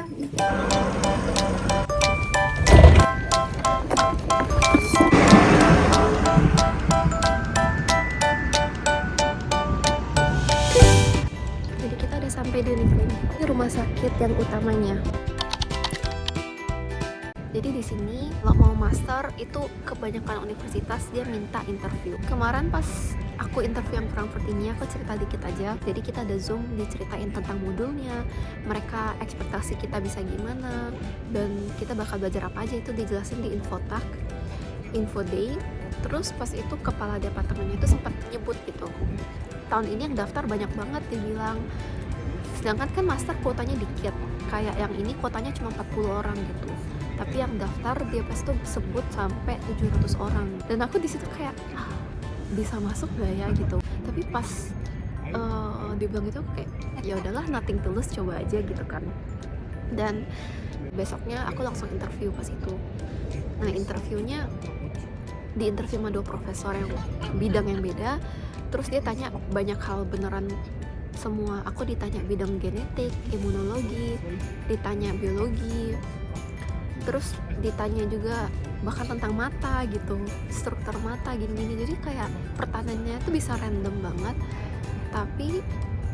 Jadi kita udah sampai di Living. Ini rumah sakit yang utamanya. Jadi di sini kalau mau master itu kebanyakan universitas dia minta interview. Kemarin pas aku interview yang Frankfurt ini aku cerita dikit aja. Jadi kita ada Zoom diceritain tentang modulnya, mereka ekspektasi kita bisa gimana, dan kita bakal belajar apa aja itu dijelasin di info day. Terus pas itu kepala departemennya itu sempat nyebut gitu, tahun ini yang daftar banyak banget dibilang, sedangkan kan master kuotanya dikit, kayak yang ini kuotanya cuma 40 orang gitu, tapi yang daftar dia pas tuh sebut sampai 700 orang, dan aku di situ kayak bisa masuk gak ya gitu. Tapi pas dibilang itu kayak ya udahlah, nothing to lose, coba aja gitu kan. Dan besoknya aku langsung interview pas itu. Nah interviewnya di interview sama 2 profesor yang bidang yang beda. Terus dia tanya banyak hal beneran semua. Aku ditanya bidang genetik, imunologi, ditanya biologi, terus ditanya juga bahkan tentang mata gitu, struktur mata gini-gini. Jadi kayak pertanyaannya tuh bisa random banget. Tapi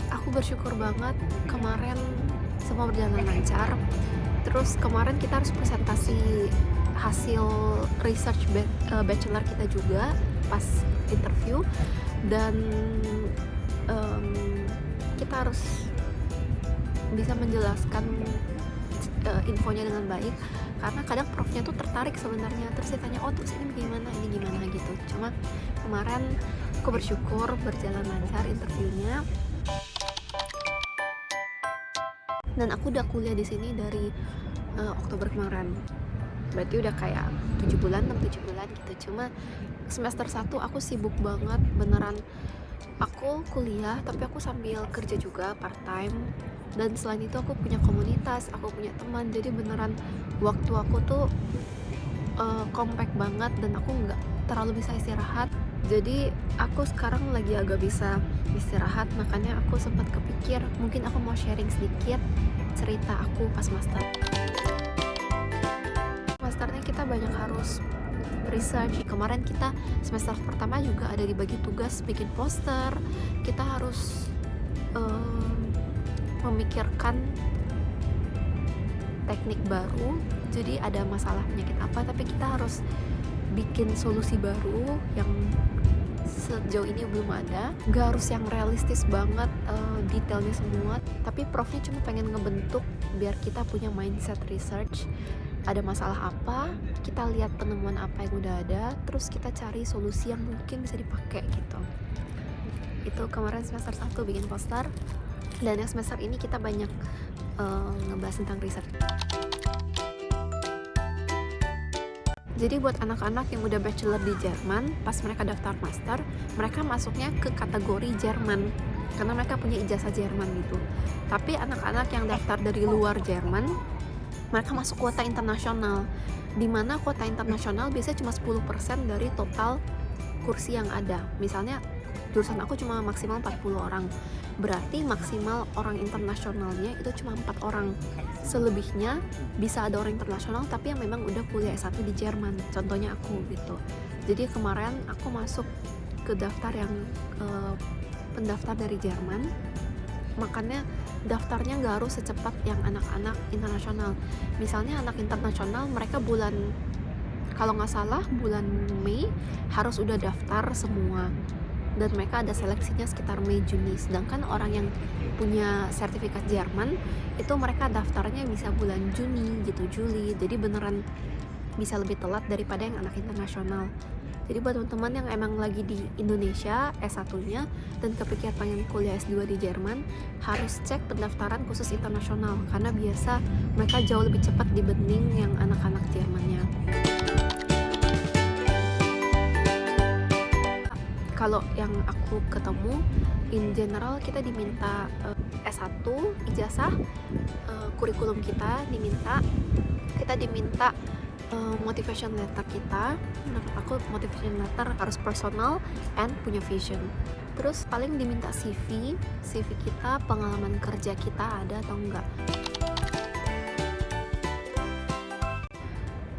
aku bersyukur banget kemarin semua berjalan lancar. Terus kemarin kita harus presentasi hasil research bachelor kita juga pas interview, dan kita harus bisa menjelaskan infonya dengan baik, karena kadang profnya tuh tertarik sebenarnya, terus ditanya oh terus ini gimana gitu. Cuma kemarin aku bersyukur berjalan lancar interviewnya, dan aku udah kuliah di sini dari Oktober kemarin. Berarti udah kayak 7 bulan gitu. Cuma semester 1 aku sibuk banget beneran. Aku kuliah tapi aku sambil kerja juga part time, dan selain itu aku punya komunitas, aku punya teman. Jadi beneran waktu aku tuh compact banget, dan aku nggak terlalu bisa istirahat. Jadi aku sekarang lagi agak bisa istirahat, makanya aku sempat kepikir mungkin aku mau sharing sedikit cerita aku pas master. Masternya kita banyak harus research. Kemarin kita semester pertama juga ada dibagi tugas bikin poster. Kita harus memikirkan teknik baru. Jadi ada masalah penyakit apa, tapi kita harus bikin solusi baru yang sejauh ini belum ada. Gak harus yang realistis banget detailnya semua, tapi profnya cuma pengen ngebentuk biar kita punya mindset research. Ada masalah apa, kita lihat penemuan apa yang udah ada, terus kita cari solusi yang mungkin bisa dipakai gitu. Itu kemarin semester 1 bikin poster, dan yang semester ini kita banyak ngebahas tentang riset. Jadi buat anak-anak yang udah bachelor di Jerman, pas mereka daftar master, mereka masuknya ke kategori Jerman karena mereka punya ijazah Jerman gitu. Tapi anak-anak yang daftar dari luar Jerman, mereka masuk kuota internasional, dimana kuota internasional biasanya cuma 10% dari total kursi yang ada. Misalnya jurusan aku cuma maksimal 40 orang, berarti maksimal orang internasionalnya itu cuma 4 orang. Selebihnya bisa ada orang internasional tapi yang memang udah kuliah S1 di Jerman, contohnya aku gitu. Jadi kemarin aku masuk ke daftar yang pendaftar dari Jerman, makanya daftarnya nggak harus secepat yang anak-anak internasional. Misalnya anak internasional mereka bulan, kalau nggak salah bulan Mei harus udah daftar semua, dan mereka ada seleksinya sekitar Mei Juni. Sedangkan orang yang punya sertifikat Jerman itu mereka daftarnya bisa bulan Juni gitu, Juli. Jadi beneran bisa lebih telat daripada yang anak internasional. Jadi buat teman-teman yang emang lagi di Indonesia S1-nya dan kepikir pengen kuliah S2 di Jerman, harus cek pendaftaran khusus internasional, karena biasa mereka jauh lebih cepat dibanding yang anak-anak Jermannya. Kalau yang aku ketemu, in general kita diminta S1, ijazah, kurikulum kita diminta motivation letter kita. Menurut aku motivation letter harus personal and punya vision. Terus paling diminta CV kita, pengalaman kerja kita ada atau enggak.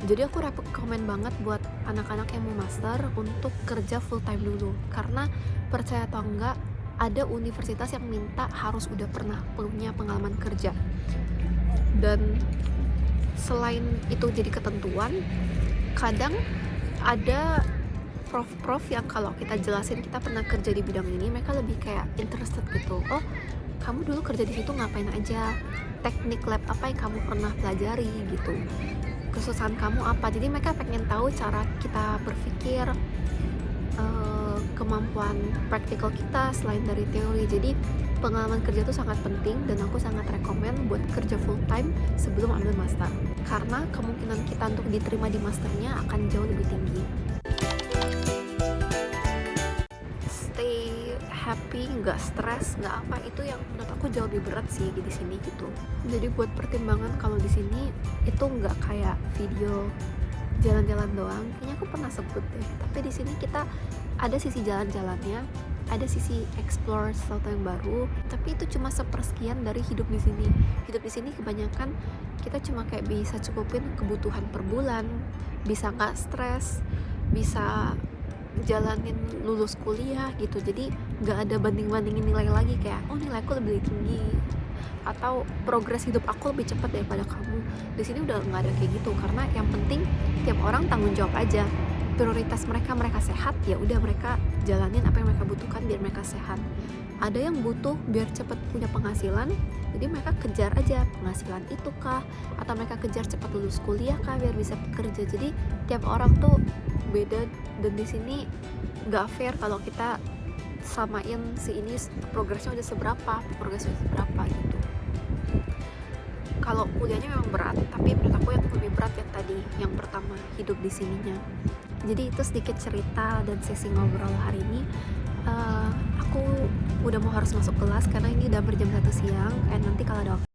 Jadi aku rekomen banget buat anak-anak yang mau master untuk kerja full time dulu, karena percaya atau enggak ada universitas yang minta harus udah pernah punya pengalaman kerja. Dan selain itu jadi ketentuan, kadang ada prof-prof yang kalau kita jelasin kita pernah kerja di bidang ini, mereka lebih kayak interested gitu. Oh, kamu dulu kerja di situ ngapain aja? Teknik lab apa yang kamu pernah pelajari gitu? Kesusahan kamu apa? Jadi mereka pengen tahu cara kita berpikir, kemampuan praktikal kita selain dari teori. Jadi pengalaman kerja itu sangat penting dan aku sangat rekomen buat kerja full time sebelum ambil master, karena kemungkinan kita untuk diterima di masternya akan jauh lebih tinggi. Stay happy, nggak stres, nggak apa, itu yang menurut aku jauh lebih berat sih di sini gitu. Jadi buat pertimbangan kalau di sini itu nggak kayak video jalan-jalan doang, kayaknya aku pernah sebut deh. Tapi di sini kita ada sisi jalan-jalannya, ada sisi explore sesuatu yang baru. Tapi itu cuma sepersekian dari hidup di sini. Hidup di sini kebanyakan kita cuma kayak bisa cukupin kebutuhan per bulan, bisa nggak stres, bisa jalanin lulus kuliah gitu. Jadi nggak ada banding-bandingin nilai lagi kayak oh nilaiku lebih tinggi atau progres hidup aku lebih cepat daripada kamu. Di sini udah nggak ada kayak gitu, karena yang penting tiap orang tanggung jawab aja. Prioritas mereka sehat, ya udah mereka jalanin apa yang mereka butuhkan biar mereka sehat. Ada yang butuh biar cepat punya penghasilan, jadi mereka kejar aja penghasilan itu kah, atau mereka kejar cepat lulus kuliah kah biar bisa bekerja. Jadi tiap orang tuh beda, dan di sini nggak fair kalau kita samain si ini progresnya udah seberapa gitu. Kalau kuliahnya memang berat, tapi menurut aku yang lebih berat yang tadi, yang pertama, hidup di sininya. Jadi itu sedikit cerita dan sesi ngobrol hari ini. Aku udah mau harus masuk kelas karena ini udah berjam 1 siang, nanti kalau ada waktu